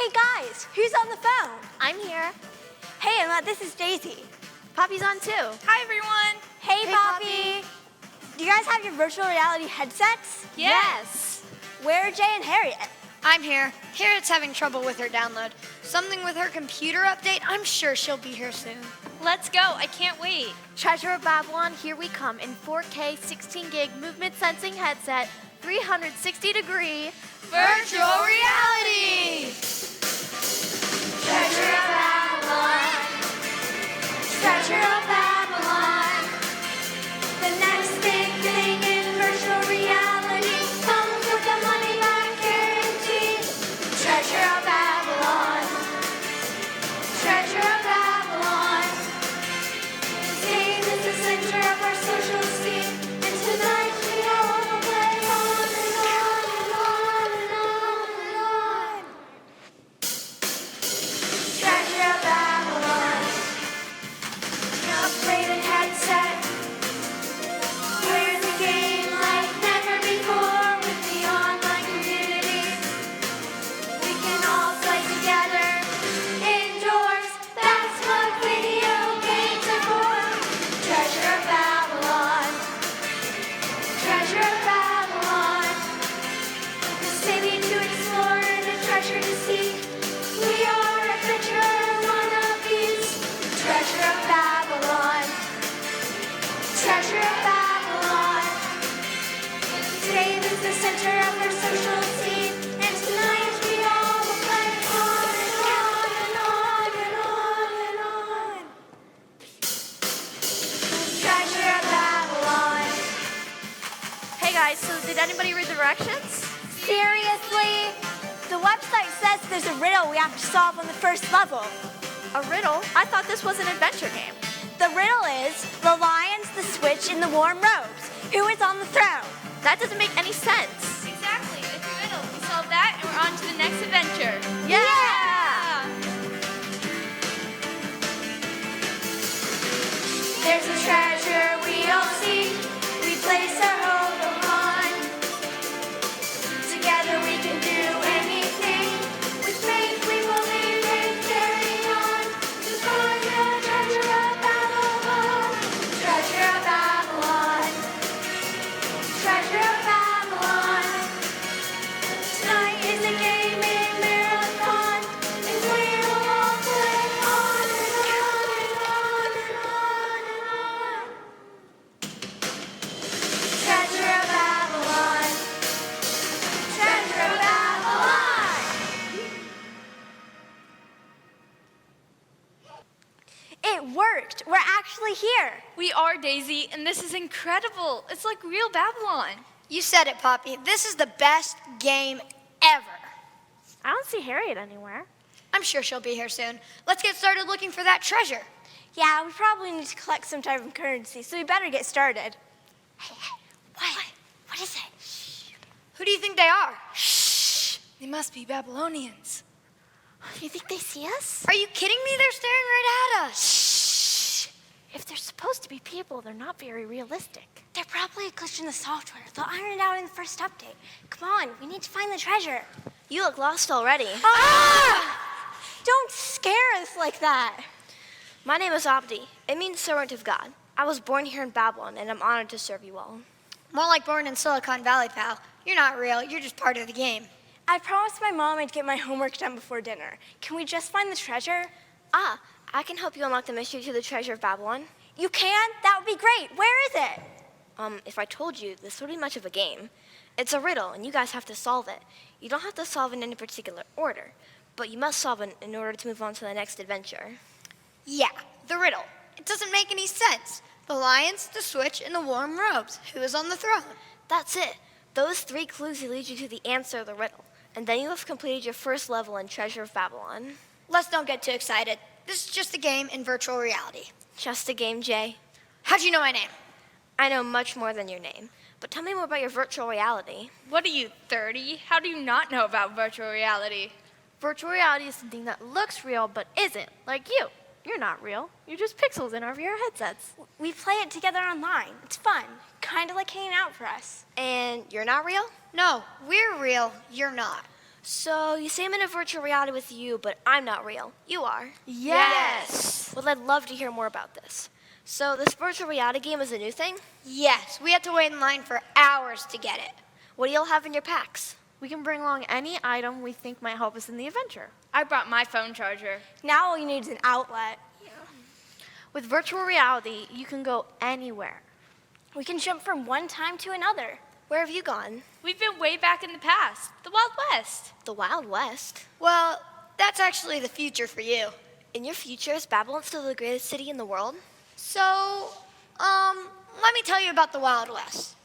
Hey guys, who's on the phone? I'm here. Hey Emma, this is Daisy. Poppy's on too. Hi, everyone. Hey, Poppy. Do you guys have your virtual reality headsets? Yes. Where are Jay and Harriet? I'm here. Harriet's having trouble with her download. Something with her computer update. I'm sure she'll be here soon. Let's go. I can't wait. Treasure of Babylon, here we come in 4K 16 gig movement sensing headset, 360-degree Virtual reality. Treasure of Babylon. Treasure of Babylon. The next big thing in virtual reality comes with a money back guarantee. Treasure of Babylon. Treasure of Babylon. This game is the center of our social scene, and tonight we all will play on and on and on and on and on. Treasure of Babylon. Upgraded headset. We're in the game like never before with the online community. We can all play together indoors. That's what video games are for. Treasure of Babylon. Treasure of Babylon. The city to explore and a treasure to seek. We are adventurer wannabes. Treasure of Babylon. Treasure of Babylon. Today is the center of our social scene, and tonight we all will play on and on and on and on and on. Treasure of Babylon. Hey guys, so did anybody read the directions? Seriously? The website says there's a riddle we have to solve on the first level. A riddle? I thought this was an adventure game. The riddle is the lions, the switch, and the warm robes. Who is on the throne? That doesn't make any sense. Exactly. It's a riddle. We solved that, and we're on to the next adventure. Yeah! There's a treasure we all seek. We place our hope upon. Together we can do anything. With faith we believe and carry on. To find the treasure of Babylon. Treasure of Babylon. Treasure of Babylon. Tonight is a gaming marathon, and we will all play on and on and on and on and on. Treasure of Babylon. Treasure of Babylon. It worked. We're actually here. We are, Daisy, and this is incredible. It's like real Babylon. You said it, Poppy. This is the best game ever. I don't see Harriet anywhere. I'm sure she'll be here soon. Let's get started looking for that treasure. Yeah, we probably need to collect some type of currency, so we better get started. Hey, what? What is it? Who do you think they are? Shh. They must be Babylonians. You think they see us? Are you kidding me? They're staring right at us. Shh. If they're supposed to be people, they're not very realistic. They're probably a glitch in the software. They'll iron it out in the first update. Come on, we need to find the treasure. You look lost already. Ah! Don't scare us like that. My name is Abdi. It means servant of God. I was born here in Babylon, and I'm honored to serve you all. More like born in Silicon Valley, pal. You're not real. You're just part of the game. I promised my mom I'd get my homework done before dinner. Can we just find the treasure? Ah, I can help you unlock the mystery to the treasure of Babylon. You can? That would be great. Where is it? If I told you, this wouldn't be much of a game. It's a riddle, and you guys have to solve it. You don't have to solve it in any particular order, but you must solve it in order to move on to the next adventure. Yeah, the riddle. It doesn't make any sense. The lions, the switch, and the warm robes. Who is on the throne? That's it. Those 3 clues will lead you to the answer of the riddle, and then you have completed your first level in Treasure of Babylon. Let's don't get too excited. This is just a game in virtual reality. Just a game, Jay. How'd you know my name? I know much more than your name, but tell me more about your virtual reality. What are you, 30? How do you not know about virtual reality? Virtual reality is something that looks real but isn't, like you. You're not real. You're just pixels in our VR headsets. We play it together online. It's fun. Kind of like hanging out for us. And you're not real? No, we're real. You're not. So you say I'm in a virtual reality with you, but I'm not real. You are. Yes. Well, I'd love to hear more about this. So this virtual reality game is a new thing? Yes, we had to wait in line for hours to get it. What do y'all have in your packs? We can bring along any item we think might help us in the adventure. I brought my phone charger. Now all you need is an outlet. With virtual reality, you can go anywhere. We can jump from one time to another. Where have you gone? We've been way back in the past, the Wild West. The Wild West. Well, that's actually the future for you. In your future, is Babylon still the greatest city in the world? So, let me tell you about the Wild West.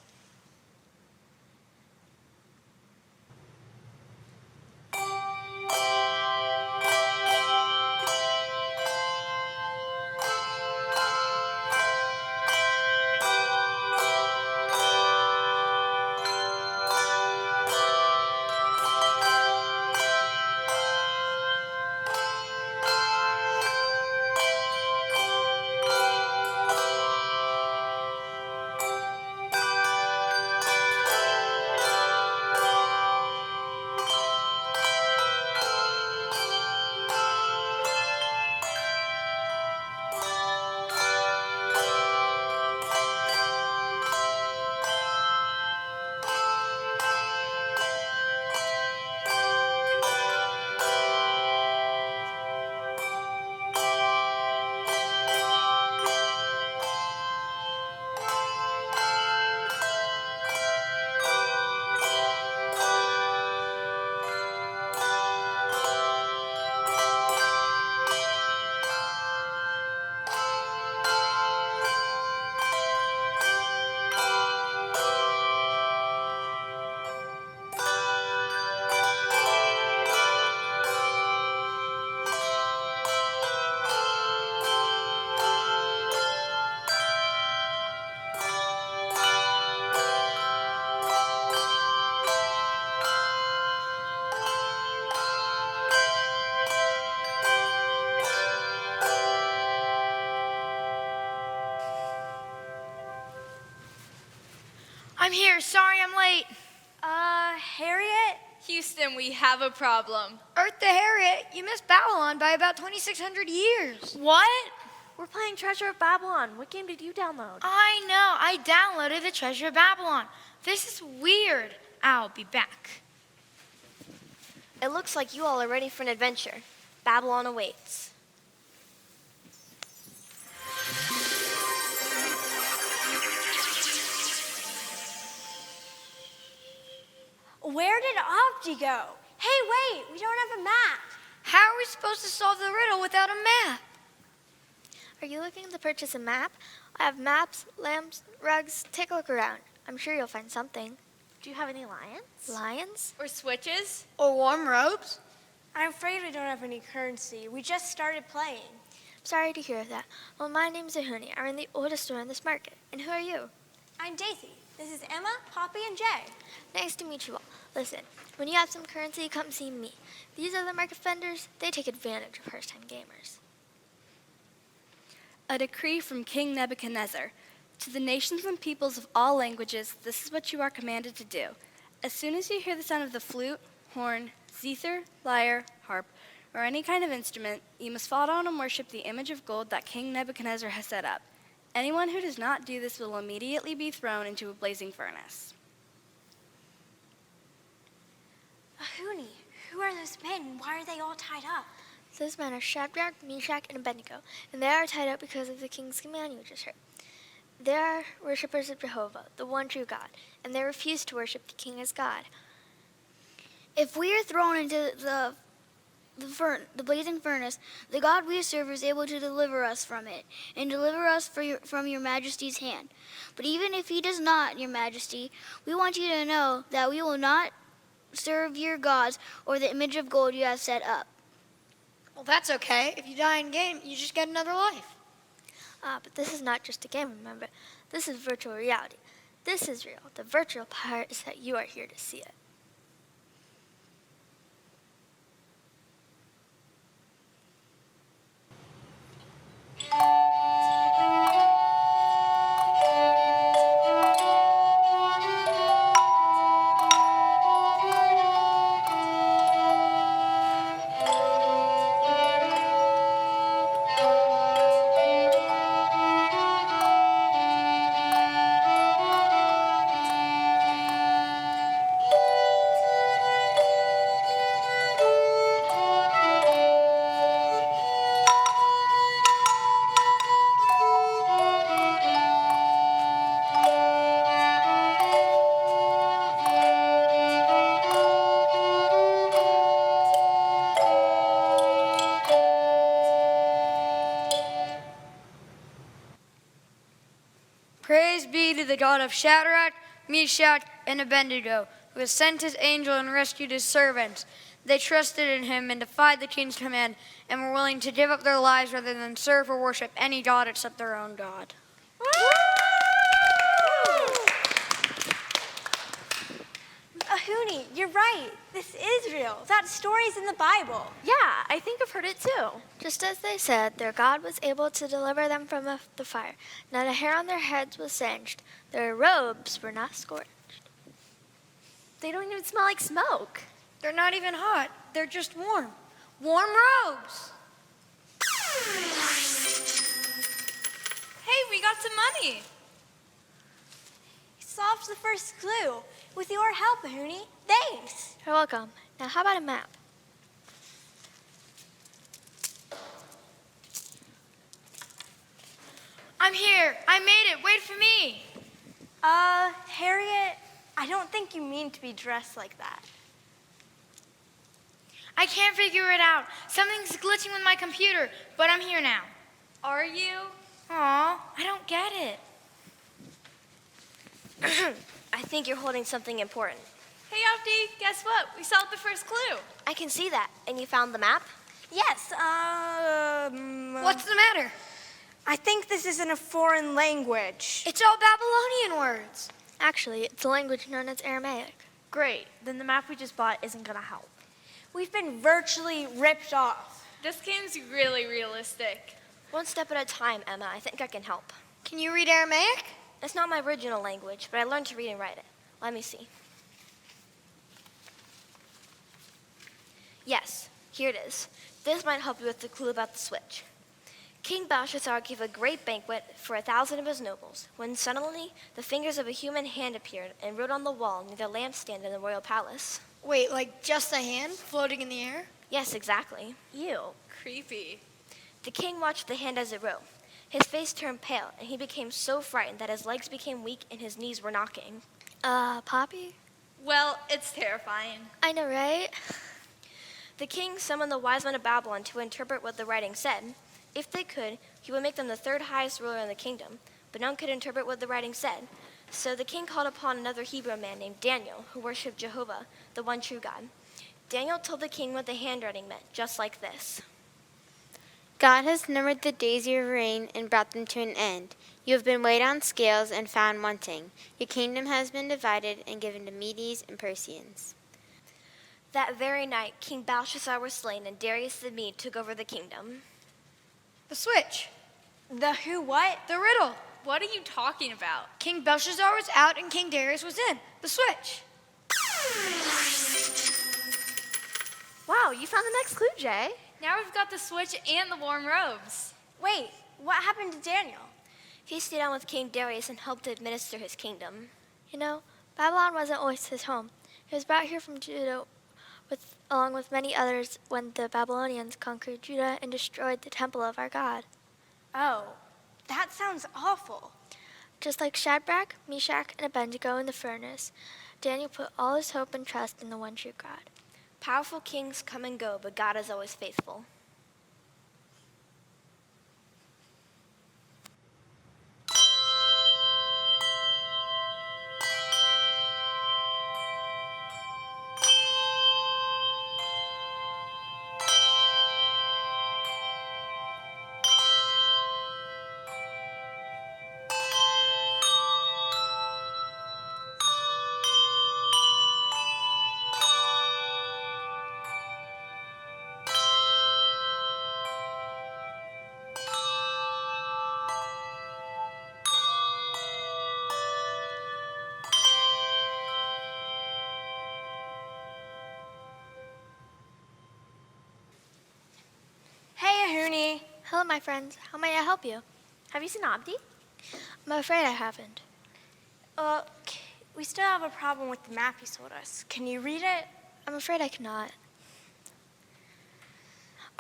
I'm here. Sorry I'm late. Harriet? Houston, we have a problem. Earth to Harriet, you missed Babylon by about 2,600 years. What? We're playing Treasure of Babylon. What game did you download? I know. I downloaded the Treasure of Babylon. This is weird. I'll be back. It looks like you all are ready for an adventure. Babylon awaits. Where did Opti go? Hey, wait, we don't have a map. How are we supposed to solve the riddle without a map? Are you looking to purchase a map? I have maps, lamps, rugs. Take a look around. I'm sure you'll find something. Do you have any lions? Lions? Or switches? Or warm robes? I'm afraid we don't have any currency. We just started playing. Sorry to hear that. Well, my name's Ahuni. I run the oldest store in this market. And who are you? I'm Daisy. This is Emma, Poppy, and Jay. Nice to meet you all. Listen, when you have some currency, come see me. These other market vendors, they take advantage of first-time gamers. A decree from King Nebuchadnezzar. To the nations and peoples of all languages, this is what you are commanded to do. As soon as you hear the sound of the flute, horn, zither, lyre, harp, or any kind of instrument, you must fall down and worship the image of gold that King Nebuchadnezzar has set up. Anyone who does not do this will immediately be thrown into a blazing furnace. Ahuni, who are those men? Why are they all tied up? Those men are Shadrach, Meshach, and Abednego, and they are tied up because of the king's command you just heard. They are worshippers of Jehovah, the one true God, and they refuse to worship the king as God. If we are thrown into the blazing furnace, the God we serve is able to deliver us from it, and deliver us from your majesty's hand. But even if he does not, your majesty, we want you to know that we will not serve your gods or the image of gold you have set up. Well, that's okay. If you die in game, you just get another life. But this is not just a game, remember? This is virtual reality. This is real. The virtual part is that you are here to see it. God of Shadrach, Meshach, and Abednego, who has sent his angel and rescued his servants. They trusted in him and defied the king's command and were willing to give up their lives rather than serve or worship any god except their own God. Ahuni, you're right. This is real. That story's in the Bible. Yeah, I think I've heard it too. Just as they said, their God was able to deliver them from the fire. Not a hair on their heads was singed. Their robes were not scorched. They don't even smell like smoke. They're not even hot. They're just warm. Warm robes. Hey, we got some money. You solved the first clue. With your help, Ahuni. Thanks. You're welcome. Now, how about a map? I'm here. I made it. Wait for me. Harriet, I don't think you mean to be dressed like that. I can't figure it out. Something's glitching with my computer, but I'm here now. Are you? Aw, I don't get it. I think you're holding something important. Hey, Abdi, guess what? We solved the first clue. I can see that. And you found the map? Yes, What's the matter? I think this is in a foreign language. It's all Babylonian words. Actually, it's a language known as Aramaic. Great. Then the map we just bought isn't going to help. We've been virtually ripped off. This game's really realistic. One step at a time, Emma. I think I can help. Can you read Aramaic? It's not my original language, but I learned to read and write it. Let me see. Yes, here it is. This might help you with the clue about the switch. King Belshazzar gave a great banquet for 1,000 of his nobles, when suddenly the fingers of a human hand appeared and wrote on the wall near the lampstand in the royal palace. Wait, like just a hand floating in the air? Yes, exactly. Ew. Creepy. The king watched the hand as it wrote. His face turned pale, and he became so frightened that his legs became weak and his knees were knocking. Poppy? Well, it's terrifying. I know, right? The king summoned the wise men of Babylon to interpret what the writing said. If they could, he would make them the third highest ruler in the kingdom, but none could interpret what the writing said. So the king called upon another Hebrew man named Daniel, who worshipped Jehovah, the one true God. Daniel told the king what the handwriting meant, just like this. God has numbered the days of your reign and brought them to an end. You have been weighed on scales and found wanting. Your kingdom has been divided and given to Medes and Persians. That very night, King Belshazzar was slain, and Darius the Mede took over the kingdom. The switch. The who what? The riddle. What are you talking about? King Belshazzar was out and King Darius was in. The switch. Wow, you found the next clue, Jay. Now we've got the switch and the warm robes. Wait, what happened to Daniel? He stayed on with King Darius and helped to administer his kingdom. You know, Babylon wasn't always his home. He was brought here from Judah along with many others when the Babylonians conquered Judah and destroyed the temple of our God. Oh, that sounds awful. Just like Shadrach, Meshach, and Abednego in the furnace, Daniel put all his hope and trust in the one true God. Powerful kings come and go, but God is always faithful. Hey, Ahuni. Hello, my friends. How may I help you? Have you seen Abdi? I'm afraid I haven't. We still have a problem with the map you sold us. Can you read it? I'm afraid I cannot.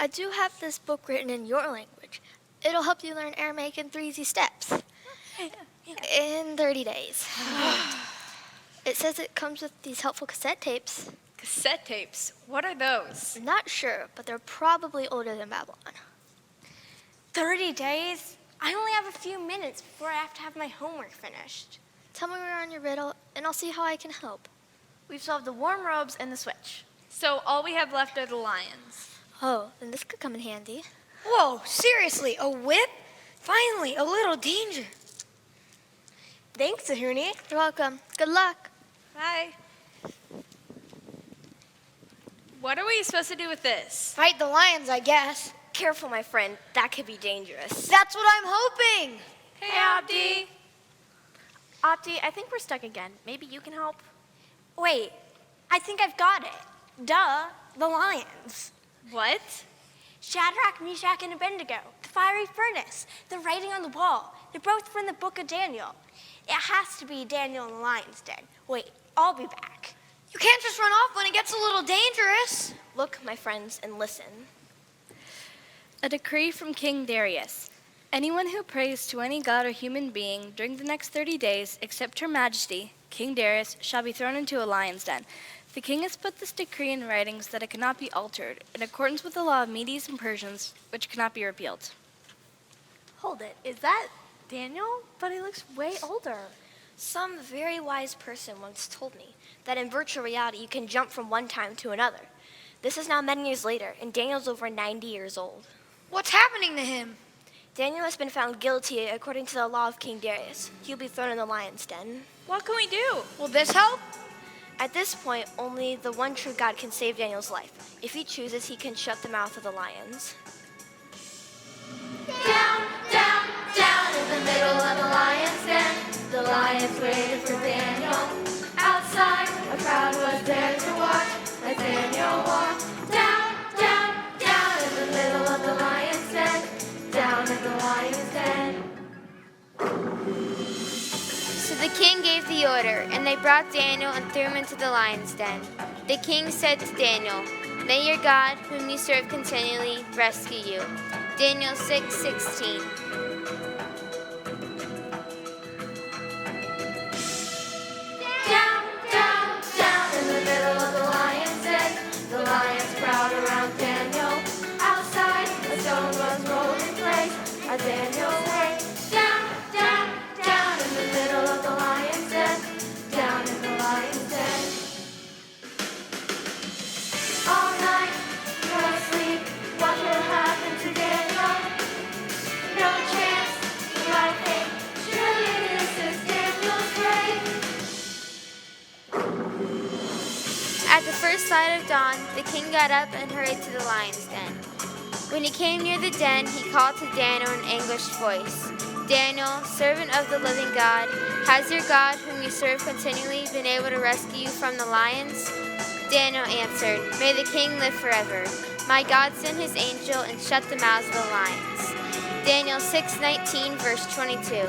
I do have this book written in your language. It'll help you learn Aramaic in 3 easy steps. In 30 days. It says it comes with these helpful cassette tapes. Cassette tapes. What are those? I'm not sure, but they're probably older than Babylon. 30 days? I only have a few minutes before I have to have my homework finished. Tell me where on your riddle, and I'll see how I can help. We've solved the warm robes and the switch. So all we have left are the lions. Oh, then this could come in handy. Whoa, seriously, a whip? Finally, a little danger. Thanks, Ahuni. You're welcome. Good luck. Bye. What are we supposed to do with this? Fight the lions, I guess. Careful, my friend. That could be dangerous. That's what I'm hoping. Hey, Abdi. Opti, I think we're stuck again. Maybe you can help? Wait, I think I've got it. Duh, the lions. What? Shadrach, Meshach, and Abednego, the fiery furnace, the writing on the wall. They're both from the book of Daniel. It has to be Daniel in the lion's den. Wait, I'll be back. You can't just run off when it gets a little dangerous. Look, my friends, and listen. A decree from King Darius. Anyone who prays to any god or human being during the next 30 days, except Her Majesty, King Darius, shall be thrown into a lion's den. The king has put this decree in writing so that it cannot be altered, in accordance with the law of Medes and Persians, which cannot be repealed. Hold it. Is that Daniel? But he looks way older. Some very wise person once told me that in virtual reality you can jump from one time to another. This is now many years later, and Daniel's over 90 years old. What's happening to him? Daniel has been found guilty according to the law of King Darius. He'll be thrown in the lion's den. What can we do? Will this help? At this point, only the one true God can save Daniel's life. If he chooses, he can shut the mouth of the lions. Down, down, down in the middle of the lion's den. The lions waited for Daniel. Outside, a crowd was there to watch as Daniel walked. Down, down, down in the middle of the lion's den. Down in the lion's den. So the king gave the order, and they brought Daniel and threw him into the lion's den. The king said to Daniel, "May your God, whom you serve continually, rescue you." Daniel 6:16. Down, down, down in the middle of the lion's den. The lions crowd around Daniel. Outside, a stone was rolled in place as Daniel lay. Down, down, down in the middle of the lion's den. Down in the lion's den. All night, no sleep. What will happen to Daniel? No chance, you might think. Surely this is Daniel's grave. At the first light of dawn, the king got up and hurried to the lion's den. When he came near the den, he called to Daniel in an anguished voice. "Daniel, servant of the living God, has your God, whom you serve continually, been able to rescue you from the lions?" Daniel answered, "May the king live forever. My God sent his angel and shut the mouths of the lions." Daniel 6:19, verse 22.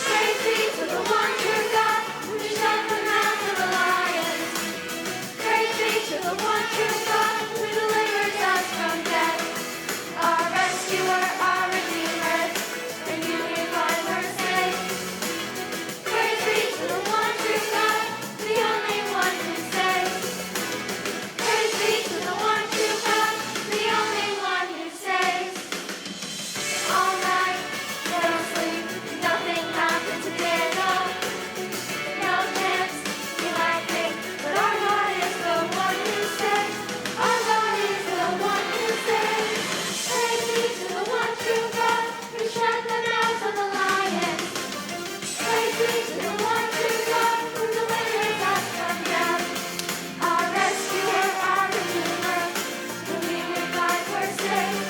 Praise be to the one true God who shut the mouth of the lions. Praise be to the one true God who delivers us from death. Our rescuer, our redeemer, in unified we're safe. Praise be to the one true God, the only one who saves. Praise be to the one true God, the only one who saves. All night, no sleep, nothing happened to Daniel. No chance, you might think, but our God is the one who saves. Our God is the one who saves. Praise be to the one true God who shut the mouths of the lions. Praise be to the one true God who delivers us from death. Our rescuer, our redeemer, in unified we're safe.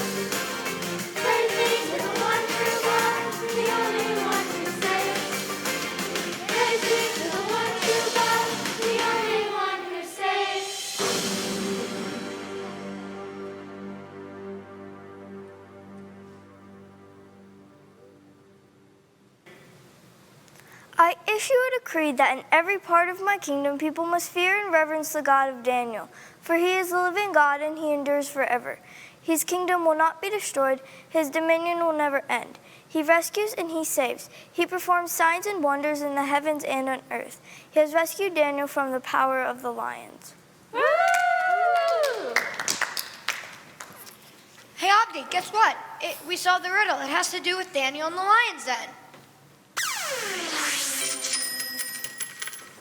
Praise be to the one true God, the only one who saves. Praise be to the one true God, the only one who saves. I issue a decree that in every part of my kingdom people must fear and reverence the God of Daniel, for he is the living God and he endures forever. His kingdom will not be destroyed, his dominion will never end. He rescues and he saves. He performs signs and wonders in the heavens and on earth. He has rescued Daniel from the power of the lions. Hey, Abdi, guess what? We solved the riddle. It has to do with Daniel and the lion's den.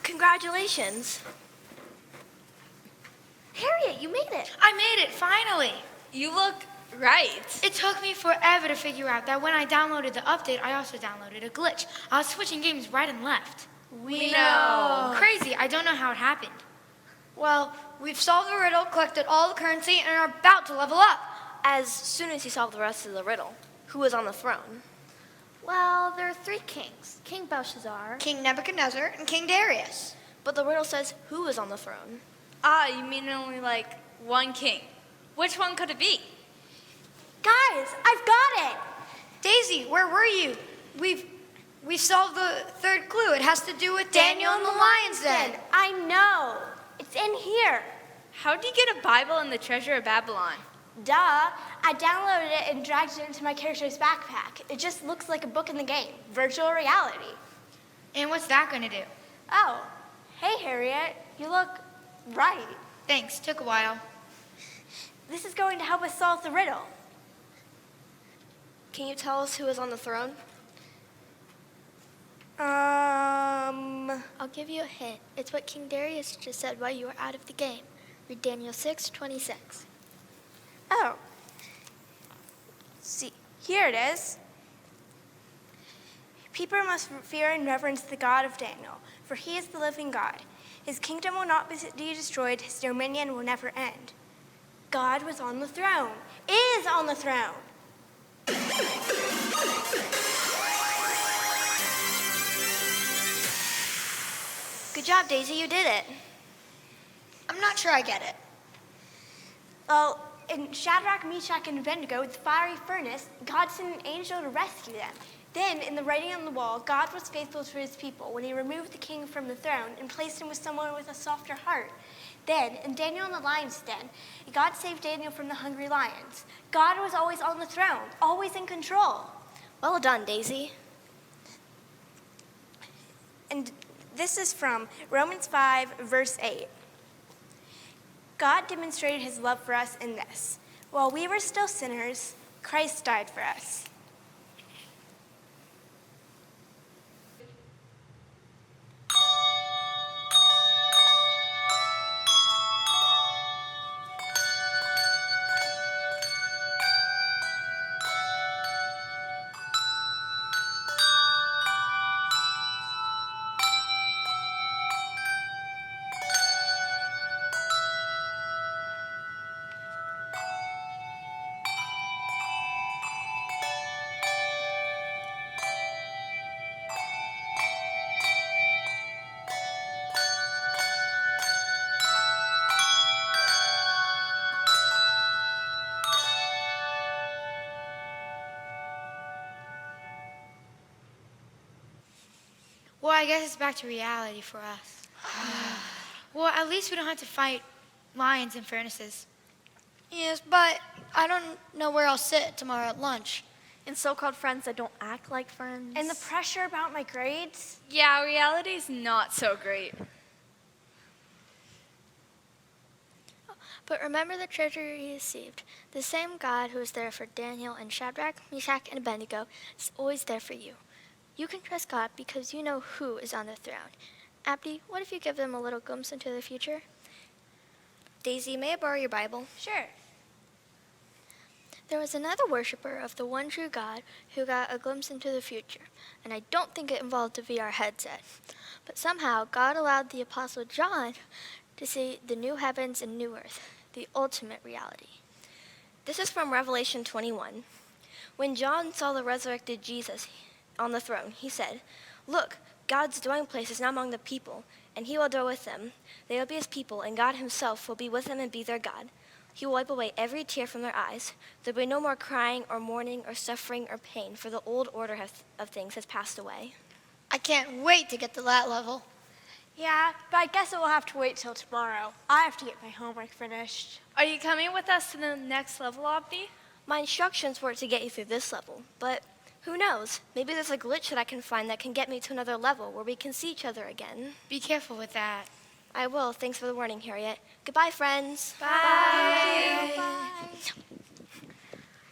Congratulations. Harriet, you made it. I made it, finally. You look right. It took me forever to figure out that when I downloaded the update, I also downloaded a glitch. I was switching games right and left. We know. Crazy, I don't know how it happened. Well, we've solved the riddle, collected all the currency, and are about to level up. As soon as you solve the rest of the riddle, who is on the throne? Well, there are 3 kings. King Belshazzar. King Nebuchadnezzar and King Darius. But the riddle says who is on the throne. Ah, you mean only like one king. Which one could it be? Guys, I've got it. Daisy, where were you? We solved the 3rd clue. It has to do with Daniel and the lion's den. I know. It's in here. How did you get a Bible and the treasure of Babylon? Duh. I downloaded it and dragged it into my character's backpack. It just looks like a book in the game. Virtual reality. And what's that going to do? Oh, hey, Harriet. You look right. Thanks, took a while. This is going to help us solve the riddle. Can you tell us who is on the throne? I'll give you a hint. It's what King Darius just said while you were out of the game. Read Daniel 6:26. Oh. See, here it is. People must fear and reverence the God of Daniel, for he is the living God. His kingdom will not be destroyed, his dominion will never end. God was on the throne, is on the throne. Good job, Daisy, you did it. I'm not sure I get it. Well, in Shadrach, Meshach, and Abednego, the fiery furnace, God sent an angel to rescue them. Then, in the writing on the wall, God was faithful to his people when he removed the king from the throne and placed him with someone with a softer heart. Then, in Daniel in the lion's den, God saved Daniel from the hungry lions. God was always on the throne, always in control. Well done, Daisy. And this is from Romans 5, verse 8. God demonstrated his love for us in this. While we were still sinners, Christ died for us. Well, I guess it's back to reality for us. Well, at least we don't have to fight lions and furnaces. Yes, but I don't know where I'll sit tomorrow at lunch. And so-called friends that don't act like friends. And the pressure about my grades? Yeah, reality's not so great. But remember the treasure you received. The same God who was there for Daniel and Shadrach, Meshach, and Abednego is always there for you. You can trust God because you know who is on the throne. Abdi, what if you give them a little glimpse into the future? Daisy, may I borrow your Bible? Sure. There was another worshiper of the one true God who got a glimpse into the future, and I don't think it involved a VR headset. But somehow, God allowed the Apostle John to see the new heavens and new earth, the ultimate reality. This is from Revelation 21. When John saw the resurrected Jesus on the throne, he said, "Look, God's dwelling place is now among the people, and he will dwell with them. They will be his people, and God himself will be with them and be their God. He will wipe away every tear from their eyes. There will be no more crying or mourning or suffering or pain, for the old order of things has passed away." I can't wait to get to that level. Yeah, but I guess it will have to wait till tomorrow. I have to get my homework finished. Are you coming with us to the next level, Abdi? My instructions were to get you through this level, but who knows? Maybe there's a glitch that I can find that can get me to another level where we can see each other again. Be careful with that. I will. Thanks for the warning, Harriet. Goodbye, friends. Bye.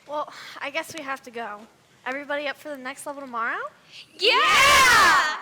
Well, I guess we have to go. Everybody up for the next level tomorrow? Yeah!